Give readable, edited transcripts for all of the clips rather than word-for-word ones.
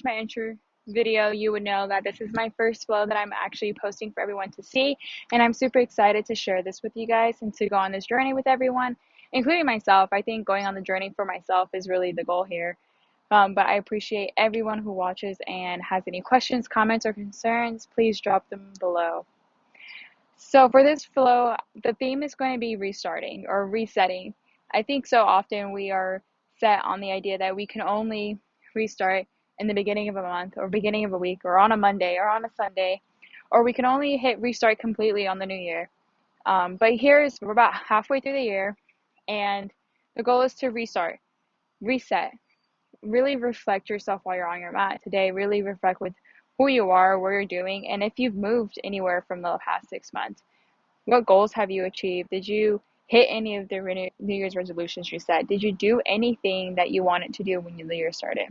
my intro video, you would know that this is my first flow that I'm actually posting for everyone to see. And I'm super excited to share this with you guys and to go on this journey with everyone, including myself. I think going on the journey for myself is really the goal here. But I appreciate everyone who watches and has any questions, comments, or concerns. Please drop them below. So for this flow, the theme is going to be restarting or resetting. I think so often we are set on the idea that we can only restart in the beginning of a month or beginning of a week or on a Monday or on a Sunday, or we can only hit restart completely on the new year. But we're about halfway through the year, and the goal is to restart, reset, really reflect yourself while you're on your mat today. Really reflect with who you are, what you're doing, and if you've moved anywhere from the past 6 months. What goals have you achieved? Did you hit any of the New Year's resolutions you set? Did you do anything that you wanted to do when the year started?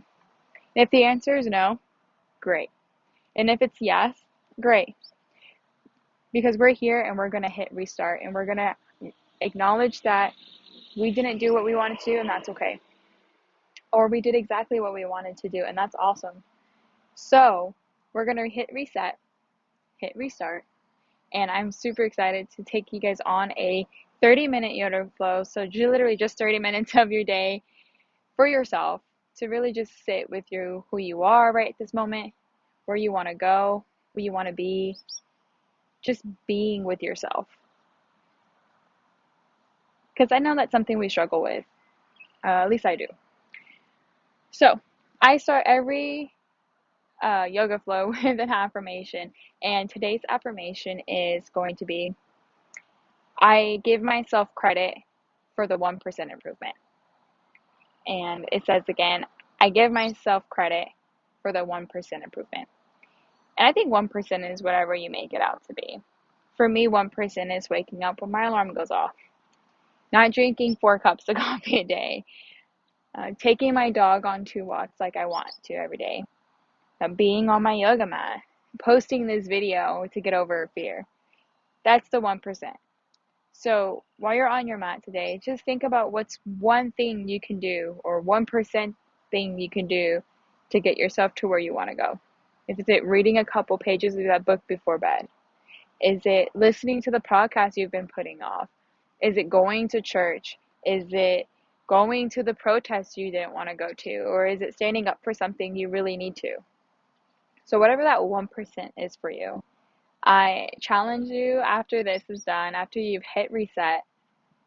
If the answer is no, great. And if it's yes, great. Because we're here and we're going to hit restart and we're going to acknowledge that we didn't do what we wanted to, and that's okay. Or we did exactly what we wanted to do, and that's awesome. So we're going to hit reset, hit restart, and I'm super excited to take you guys on a 30-minute yoga flow. So literally just 30 minutes of your day for yourself to really just sit with who you are right at this moment, where you want to go, who you want to be, just being with yourself. Because I know that's something we struggle with. At least I do. So I start every yoga flow with an affirmation, and today's affirmation is going to be, I give myself credit for the 1% improvement. And it says again, I give myself credit for the 1% improvement. And I think 1% is whatever you make it out to be. For me, 1% is waking up when my alarm goes off, not drinking 4 cups of coffee a day, taking my dog on 2 walks like I want to every day, being on my yoga mat, posting this video to get over fear. That's the 1%. So while you're on your mat today, just think about what's one thing you can do or 1% thing you can do to get yourself to where you want to go. Is it reading a couple pages of that book before bed? Is it listening to the podcast you've been putting off? Is it going to church? Is it going to the protest you didn't want to go to? Or is it standing up for something you really need to? So whatever that 1% is for you, I challenge you after this is done, after you've hit reset,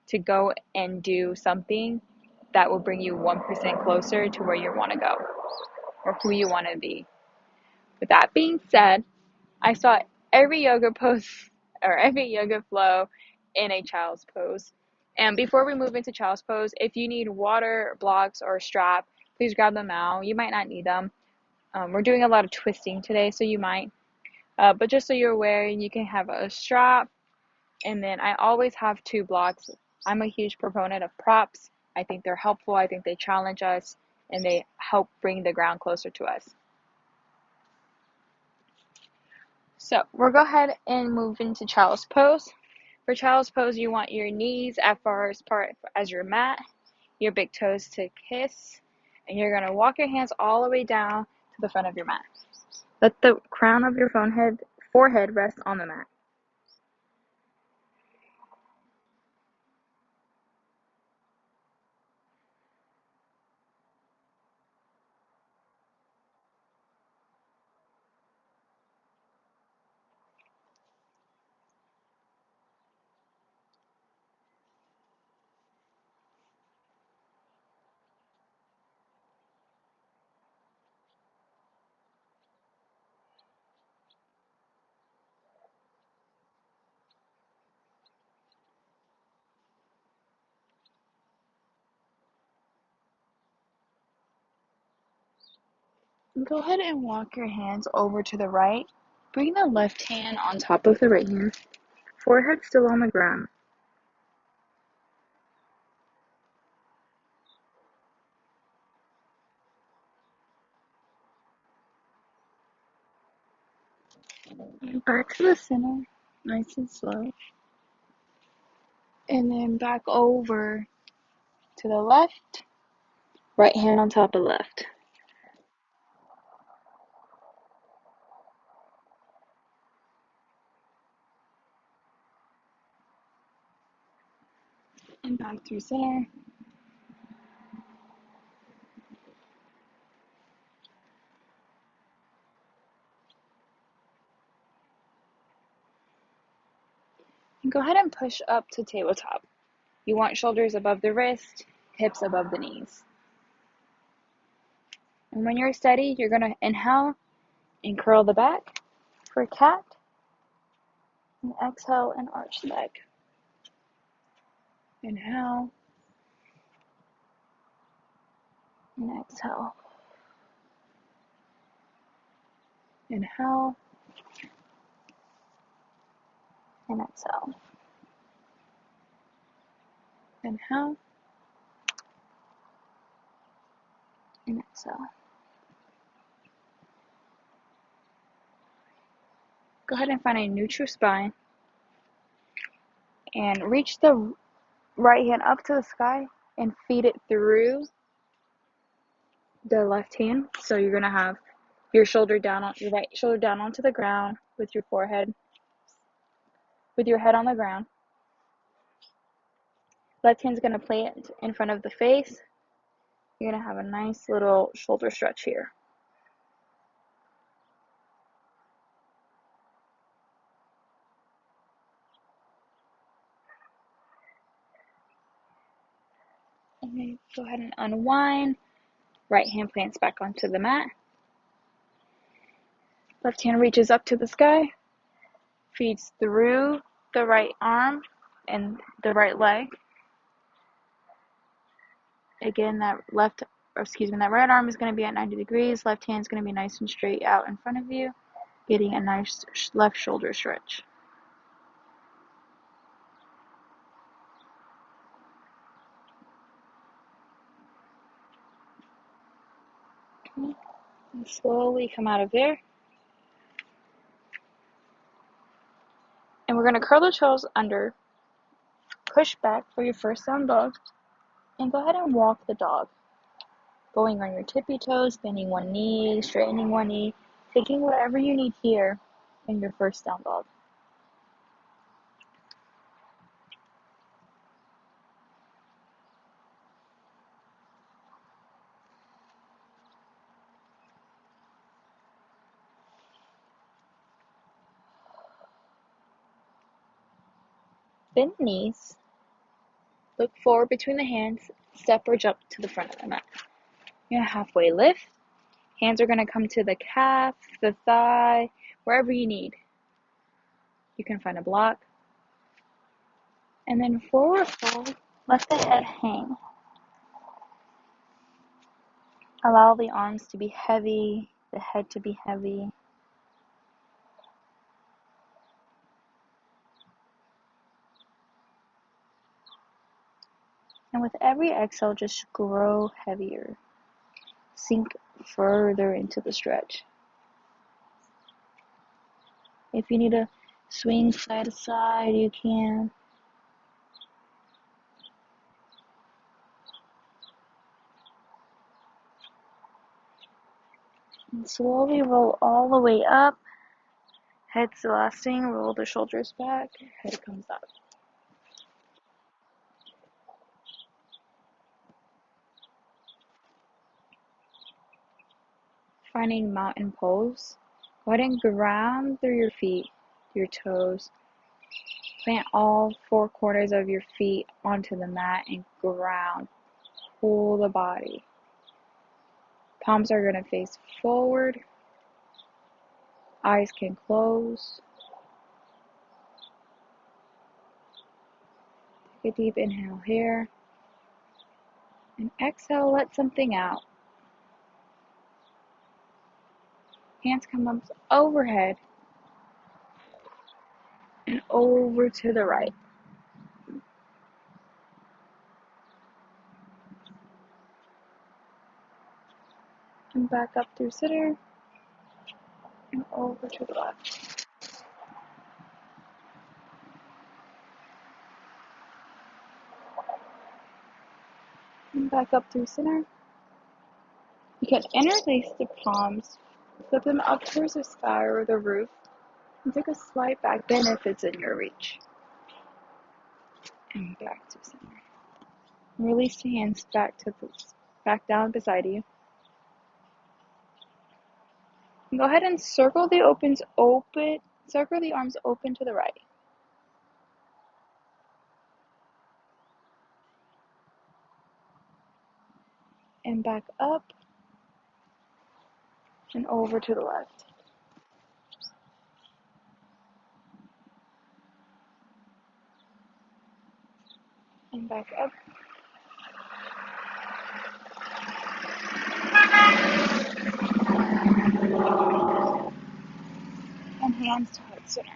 to go and do something that will bring you 1% closer to where you want to go or who you want to be. With that being said, I saw every yoga pose or every yoga flow in a child's pose. And before we move into child's pose, if you need water, blocks, or a strap, please grab them out. You might not need them. We're doing a lot of twisting today, so you might. But just so you're aware, you can have a strap, and then I always have 2 blocks. I'm a huge proponent of props. I think they're helpful. I think they challenge us, and they help bring the ground closer to us. So we'll go ahead and move into child's pose. For child's pose, you want your knees as far apart as your mat, your big toes to kiss, and you're going to walk your hands all the way down to the front of your mat. Let the crown of your forehead rest on the mat. Go ahead and walk your hands over to the right. Bring the left hand on top of the right hand. Forehead still on the ground. Back to the center, nice and slow. And then back over to the left. Right hand on top of left. And back through center. And go ahead and push up to tabletop. You want shoulders above the wrist, hips above the knees. And when you're steady, you're going to inhale and curl the back for cat. And exhale and arch the leg. Inhale. And exhale. Inhale. And exhale. Inhale. And exhale. Go ahead and find a neutral spine. And reach the right hand up to the sky and feed it through the left hand. So you're going to have your shoulder down on your right shoulder down onto the ground with your forehead, with your head on the ground. Left hand's going to plant in front of the face. You're going to have a nice little shoulder stretch here. And then go ahead and unwind. Right hand plants back onto the mat. Left hand reaches up to the sky, feeds through the right arm and the right leg. Again, that right arm is going to be at 90 degrees. Left hand is going to be nice and straight out in front of you, getting a nice left shoulder stretch. Okay. And slowly come out of there. And we're going to curl the toes under, push back for your first down dog, and go ahead and walk the dog. Going on your tippy toes, bending one knee, straightening one knee, taking whatever you need here in your first down dog. Bend the knees, look forward between the hands, step or jump to the front of the mat. You're going to halfway lift. Hands are going to come to the calf, the thigh, wherever you need. You can find a block. And then forward fold, let the head hang. Allow the arms to be heavy, the head to be heavy. And with every exhale, just grow heavier. Sink further into the stretch. If you need to swing side to side, you can. And slowly roll all the way up. Head's the last thing. Roll the shoulders back. Head comes up. Finding mountain pose. Go ahead and ground through your feet, your toes. Plant all four corners of your feet onto the mat and ground. Pull the body. Palms are going to face forward. Eyes can close. Take a deep inhale here. And exhale, let something out. Hands come up overhead and over to the right. And back up through center and over to the left. And back up through center. You can interlace the palms, flip them up towards the sky or the roof, and take a slight back bend if it's in your reach. And back to center. Release the hands back down beside you. And go ahead and circle the arms open to the right. And back up and over to the left. And back up. And hands to heart center.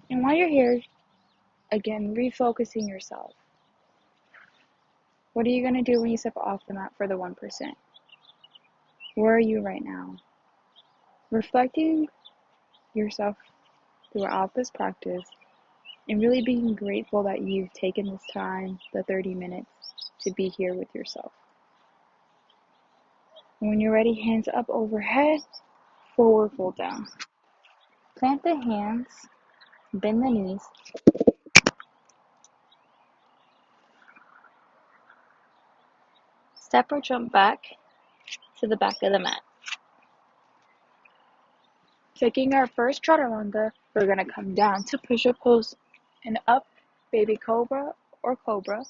And while you're here, again, refocusing yourself. What are you going to do when you step off the mat for the 1%? Where are you right now? Reflecting yourself throughout this practice and really being grateful that you've taken this time, the 30 minutes, to be here with yourself. And when you're ready, hands up overhead, forward fold down. Plant the hands, bend the knees. Step or jump back to the back of the mat. Taking our first chaturanga, we're going to come down to push-up pose and up, baby cobra or cobra,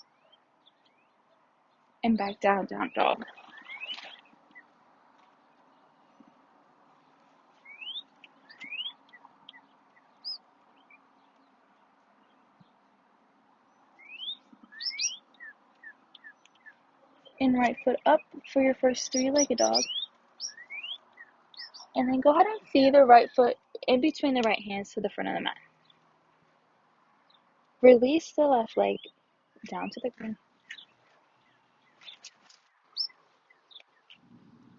and back down, down dog. And right foot up for your first three-legged dog. And then go ahead and see the right foot in between the right hands to the front of the mat. Release the left leg down to the ground.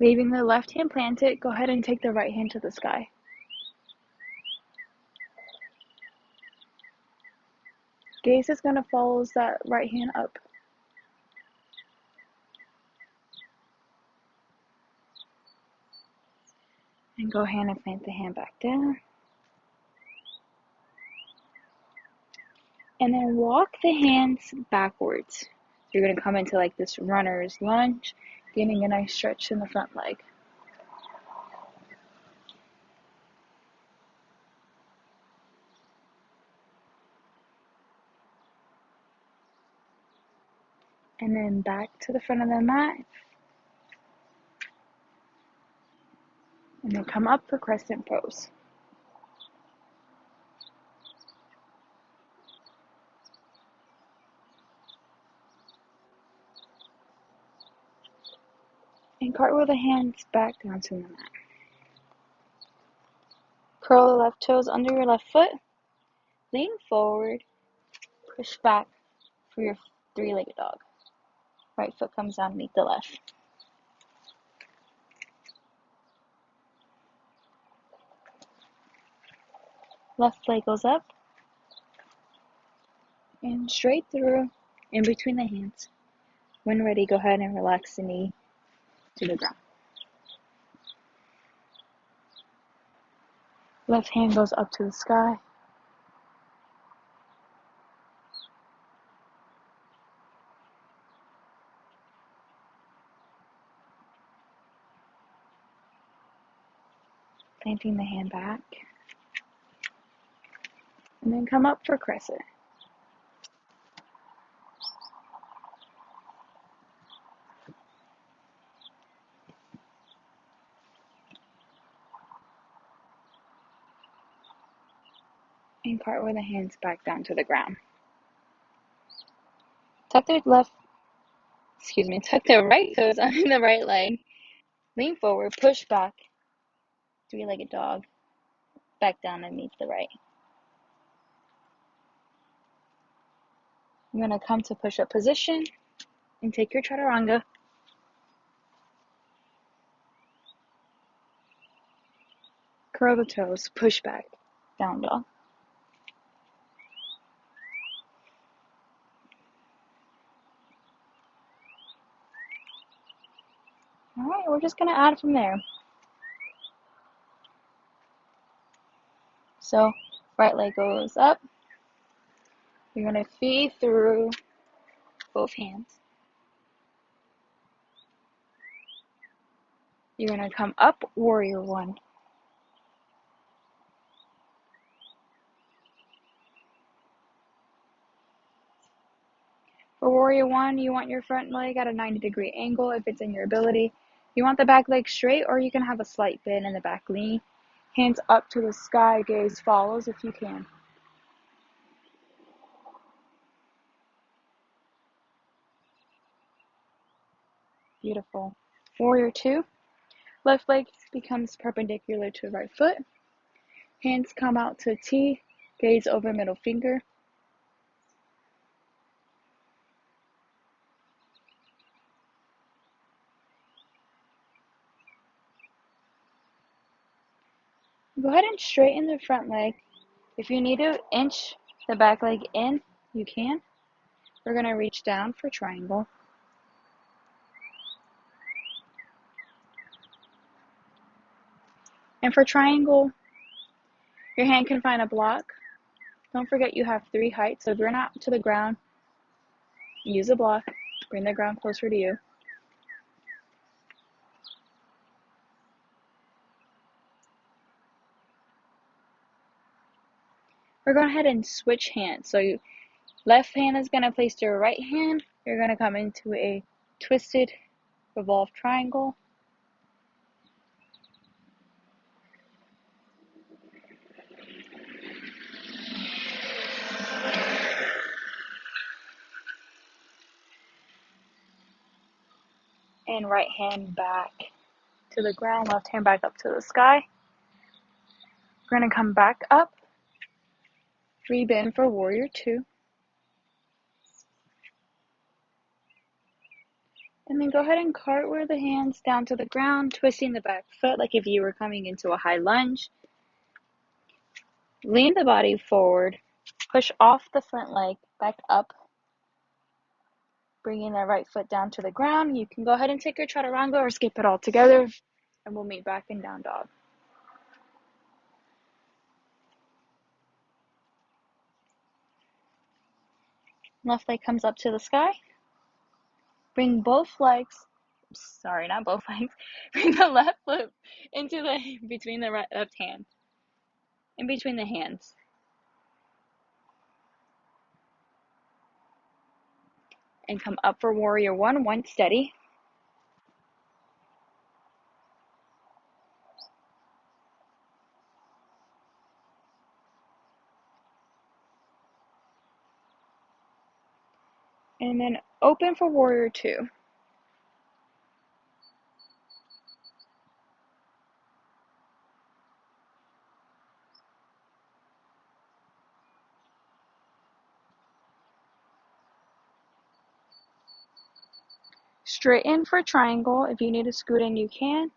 Leaving the left hand planted, go ahead and take the right hand to the sky. Gaze is going to follow that right hand up. And go ahead and plant the hand back down. And then walk the hands backwards. You're going to come into like this runner's lunge, getting a nice stretch in the front leg. And then back to the front of the mat. And then come up for crescent pose. And cartwheel the hands back down to the mat. Curl the left toes under your left foot. Lean forward. Push back for your three-legged dog. Right foot comes down to meet the left. Left leg goes up. And straight through, in between the hands. When ready, go ahead and relax the knee to the ground. Left hand goes up to the sky. Planting the hand back. And then come up for crescent. And cartwheel the hands back down to the ground. Tuck the right toes under the right leg. Lean forward, push back. Three-legged dog. Back down and meet the right. You're going to come to push-up position and take your chaturanga. Curl the toes, push back, down dog. Alright, we're just going to add from there. So, Right leg goes up. You're going to feed through both hands. You're going to come up, warrior one. For warrior one, you want your front leg at a 90-degree angle if it's in your ability. You want the back leg straight, or you can have a slight bend in the back knee. Hands up to the sky, gaze follows if you can. Beautiful. Warrior two, left leg becomes perpendicular to right foot. Hands come out to T, gaze over middle finger. Go ahead and straighten the front leg. If you need to inch the back leg in, you can. We're going to reach down for triangle. And for triangle, your hand can find a block. Don't forget you have 3 heights, so if you're not to the ground, use a block. Bring the ground closer to you. We're going ahead and switch hands. So left hand is going to place your right hand. You're going to come into a twisted revolved triangle. And right hand back to the ground, left hand back up to the sky. We're going to come back up, rebend for warrior two. And then go ahead and cartwheel the hands down to the ground, twisting the back foot like if you were coming into a high lunge. Lean the body forward, push off the front leg, back up, bringing that right foot down to the ground. You can go ahead and take your chaturanga or skip it all together, and we'll meet back in down dog. Left leg comes up to the sky. Bring both legs, not both legs, bring the left foot into between the left hand, in between the hands. And come up for warrior one steady. And then open for warrior two. Straighten for triangle. If you need to scoot in, you can.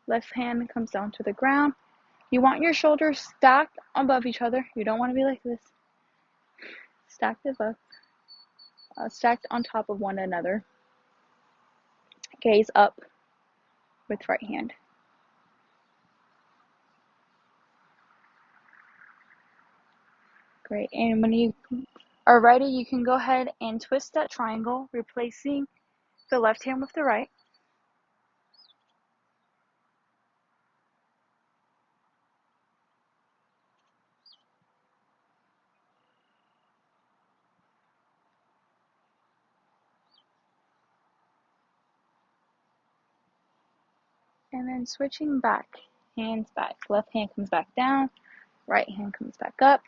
Left hand comes down to the ground. You want your shoulders stacked above each other. You don't want to be like this. Stacked above, stacked on top of one another. Gaze up with right hand. Great. And when you are ready, you can go ahead and twist that triangle, replacing the left hand with the right. And then switching back, hands back. Left hand comes back down, right hand comes back up.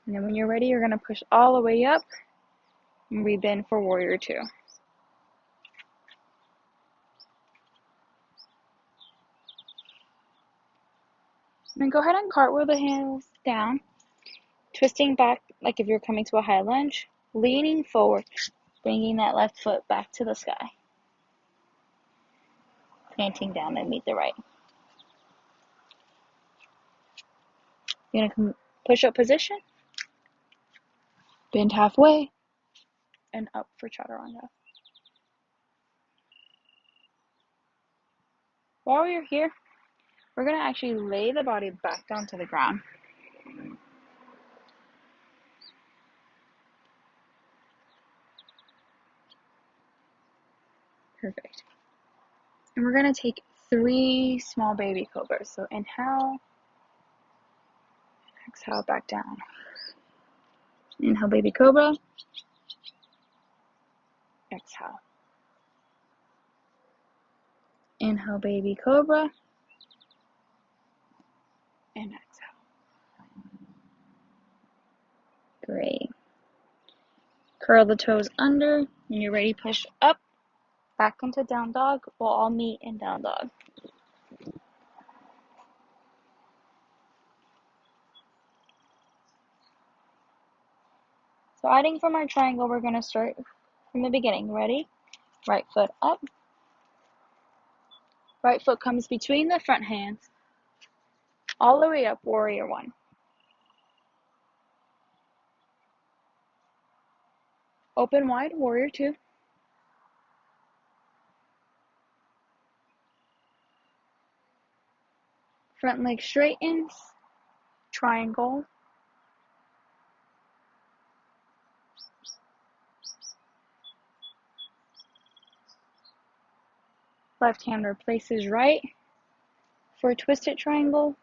And then when you're ready, you're going to push all the way up and rebend for warrior two. And then go ahead and cartwheel the hands down, twisting back like if you're coming to a high lunge, leaning forward, bringing that left foot back to the sky. Planting down and meet the right. You're going to push up position, bend halfway, and up for chaturanga. While you're here, we're going to actually lay the body back down to the ground. Perfect. And we're going to take 3 small baby cobras. So inhale, exhale, back down. Inhale, baby cobra. Exhale. Inhale, baby cobra. And exhale. Great. Curl the toes under. When you're ready, push up, back into down dog. We'll all meet in down dog. So adding from our triangle, we're going to start from the beginning. Ready? Right foot up. Right foot comes between the front hands, all the way up, warrior 1. Open wide, warrior 2. Front leg straightens, triangle. Left hand replaces right for a twisted triangle.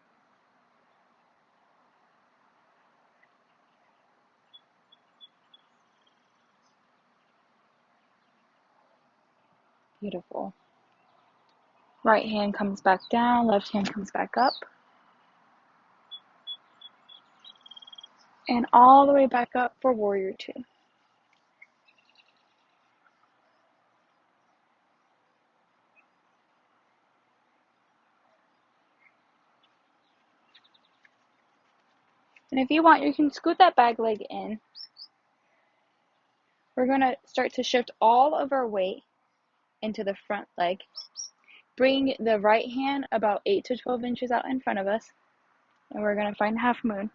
Beautiful. Right hand comes back down, left hand comes back up. And all the way back up for warrior 2. And if you want, you can scoot that back leg in. We're going to start to shift all of our weight into the front leg. Bring the right hand about 8 to 12 inches out in front of us. And we're going to find half moon.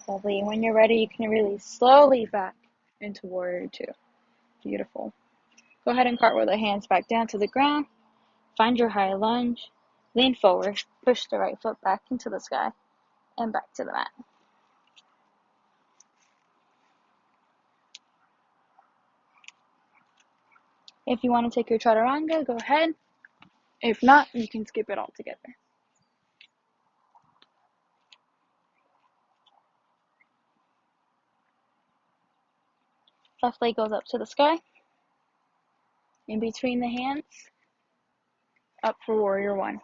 Lovely. When you're ready, you can release slowly back into warrior 2. Beautiful. Go ahead and cartwheel the hands back down to the ground. Find your high lunge. Lean forward. Push the right foot back into the sky and back to the mat. If you want to take your chaturanga, go ahead. If not, you can skip it altogether. Left leg goes up to the sky. In between the hands, up for warrior 1.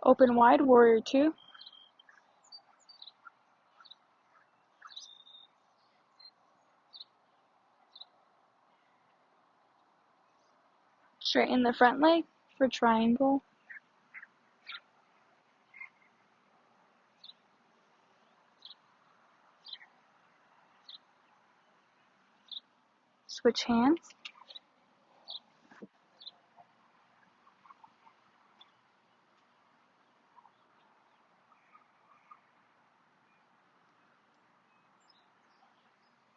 Open wide, warrior 2. Straighten the front leg for triangle. Switch hands.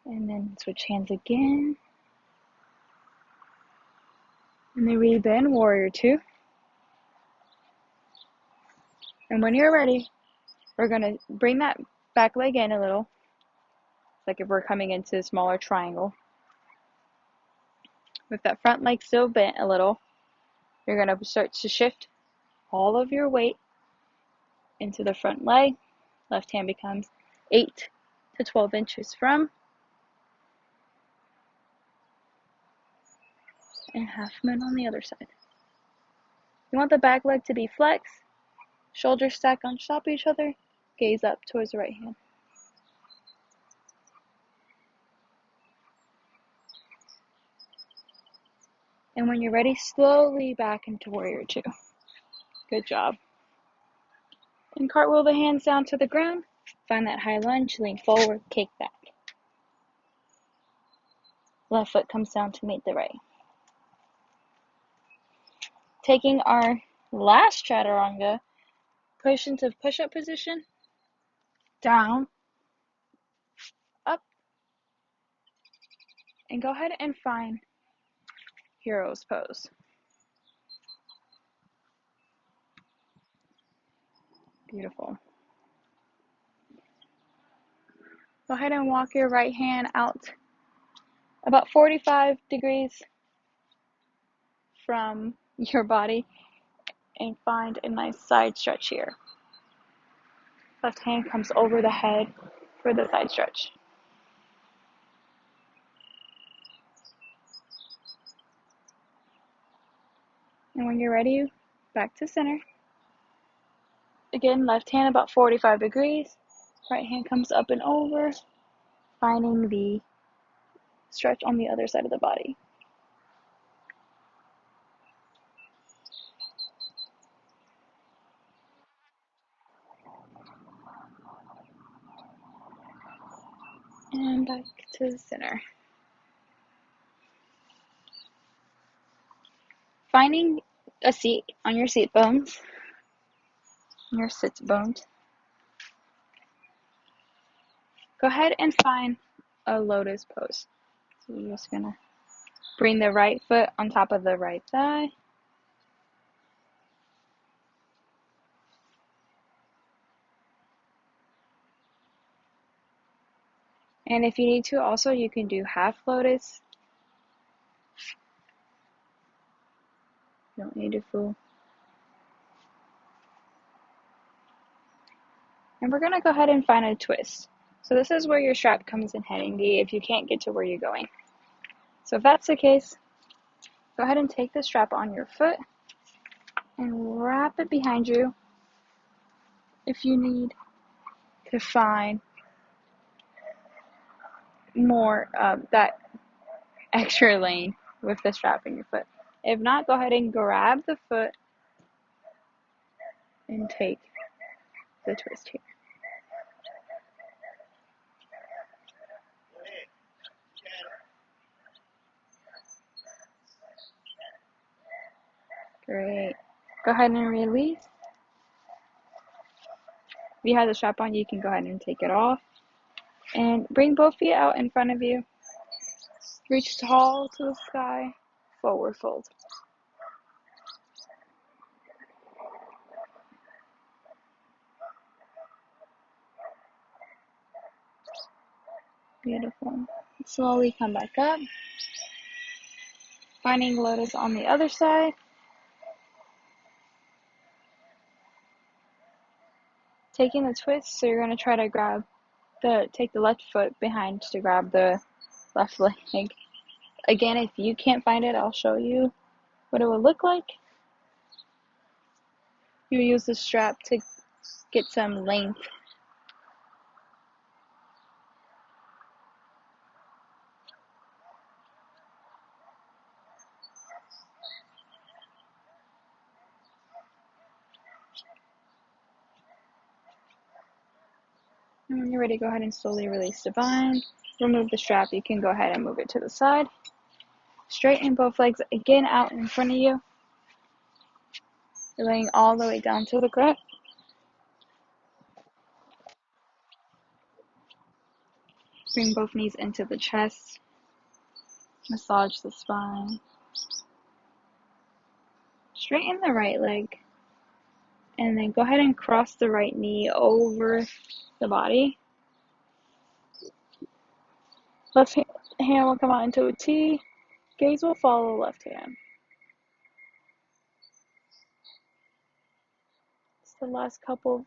And then switch hands again. And then rebend, warrior 2. And when you're ready, we're going to bring that back leg in a little. Like if we're coming into a smaller triangle. With that front leg still bent a little, you're going to start to shift all of your weight into the front leg. Left hand becomes 8 to 12 inches from. And half moon on the other side. You want the back leg to be flexed. Shoulders stack on top of each other. Gaze up towards the right hand. And when you're ready, slowly back into warrior 2. Good job. And cartwheel the hands down to the ground. Find that high lunge, lean forward, kick back. Left foot comes down to meet the right. taking our last chaturanga, push into push-up position, down, up, and go ahead and find hero's pose. Beautiful. Go ahead and walk your right hand out about 45 degrees from your body and find a nice side stretch here. Left hand comes over the head for the side stretch. And when you're ready, back to center. Again, left hand about 45 degrees. Right hand comes up and over, finding the stretch on the other side of the body. And back to the center. Finding a seat on your seat bones, your sit bones. Go ahead and find a lotus pose. So you're just gonna bring the right foot on top of the right thigh. And if you need to, also you can do half lotus. You don't need to full. And we're gonna go ahead and find a twist. So this is where your strap comes in handy if you can't get to where you're going. So if that's the case, go ahead and take the strap on your foot and wrap it behind you if you need to find more that extra lane with the strap in your foot. If not, go ahead and grab the foot and take the twist here. Great. Go ahead and release. If you have the strap on, you can go ahead and take it off. And bring both feet out in front of you. Reach tall to the sky. Forward fold. Beautiful. Slowly come back up. Finding lotus on the other side. Taking the twist, so you're going to try to take the left foot behind to grab the left leg. Again, if you can't find it, I'll show you what it will look like. You use the strap to get some length. And when you're ready, go ahead and slowly release the bind. Remove the strap. You can go ahead and move it to the side. Straighten both legs again out in front of you. You're laying all the way down to the ground. Bring both knees into the chest. Massage the spine. Straighten the right leg. And then go ahead and cross the right knee over the body. Left hand will come out into a T. Gaze will follow left hand. It's the last couple of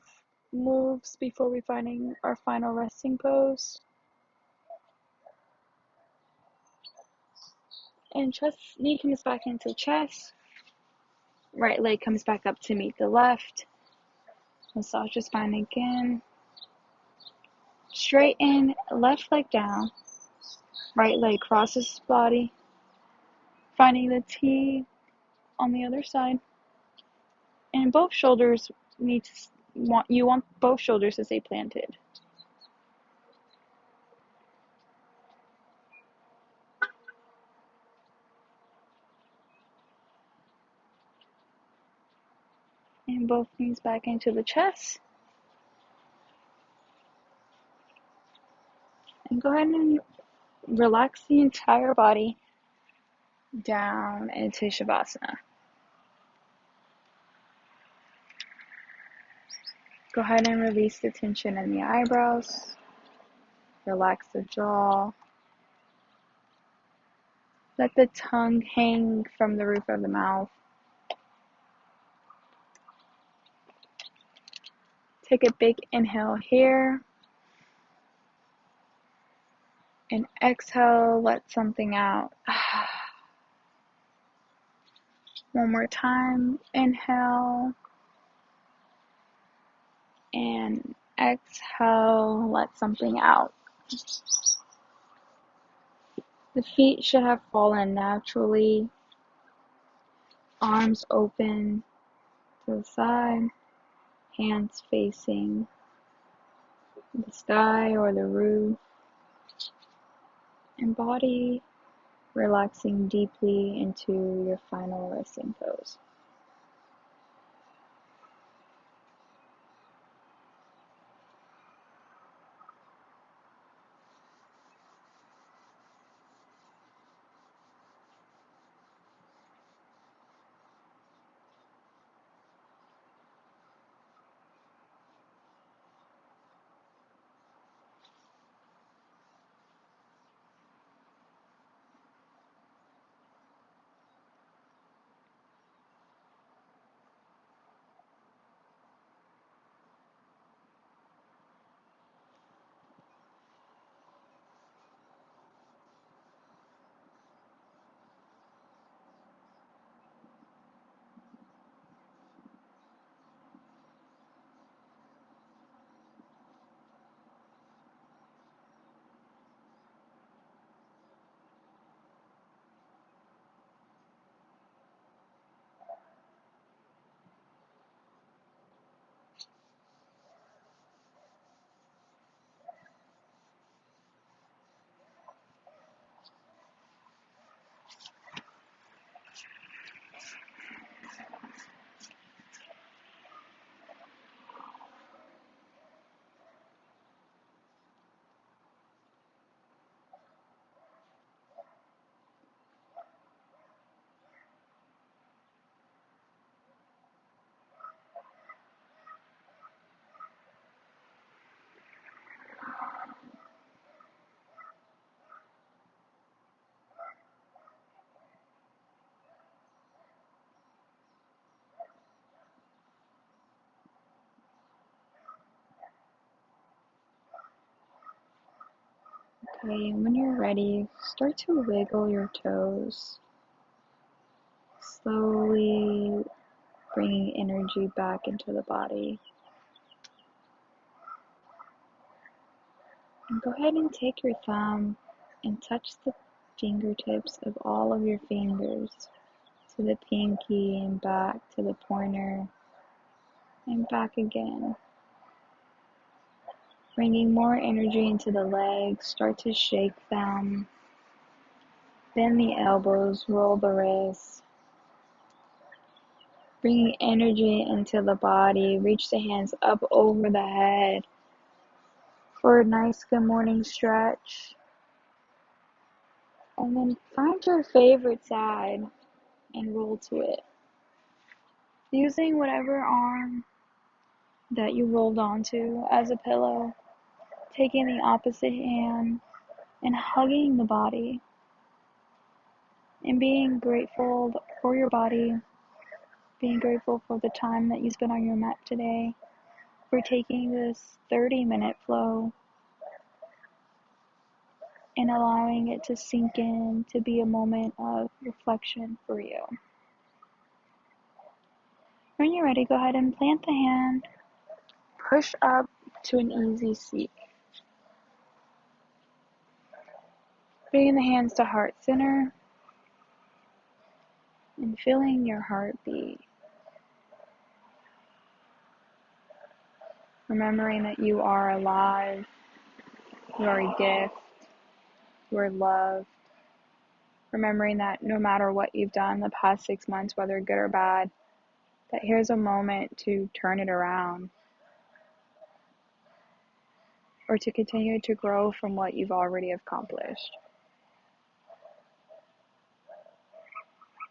moves before we finding our final resting pose. And chest, knee comes back into chest. Right leg comes back up to meet the left. Massage the spine again. Straighten, left leg down. Right leg crosses body. Finding the T on the other side. And both shoulders you want both shoulders to stay planted. And both knees back into the chest. And go ahead and relax the entire body down into Shavasana. Go ahead and release the tension in the eyebrows. Relax the jaw. Let the tongue hang from the roof of the mouth. Take a big inhale here. And exhale, let something out. One more time. Inhale. And exhale, let something out. The feet should have fallen naturally. Arms open to the side. Hands facing the sky or the roof. And body relaxing deeply into your final resting pose. Okay, and when you're ready, start to wiggle your toes. Slowly bringing energy back into the body. And go ahead and take your thumb and touch the fingertips of all of your fingers to the pinky and back to the pointer and back again. Bringing more energy into the legs, start to shake them. Bend the elbows, roll the wrists. Bringing energy into the body, reach the hands up over the head for a nice good morning stretch. And then find your favorite side and roll to it. Using whatever arm that you rolled onto as a pillow, taking the opposite hand and hugging the body. And being grateful for your body, being grateful for the time that you spent on your mat today, for taking this 30-minute flow and allowing it to sink in to be a moment of reflection for you. When you're ready, go ahead and plant the hand, push up to an easy seat. Bringing the hands to heart center and feeling your heartbeat. Remembering that you are alive, you are a gift, you are loved. Remembering that no matter what you've done the past 6 months, whether good or bad, that here's a moment to turn it around or to continue to grow from what you've already accomplished.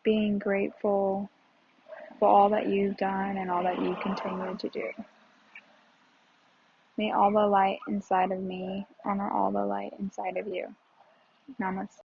Being grateful for all that you've done and all that you continue to do. May all the light inside of me honor all the light inside of you. Namaste.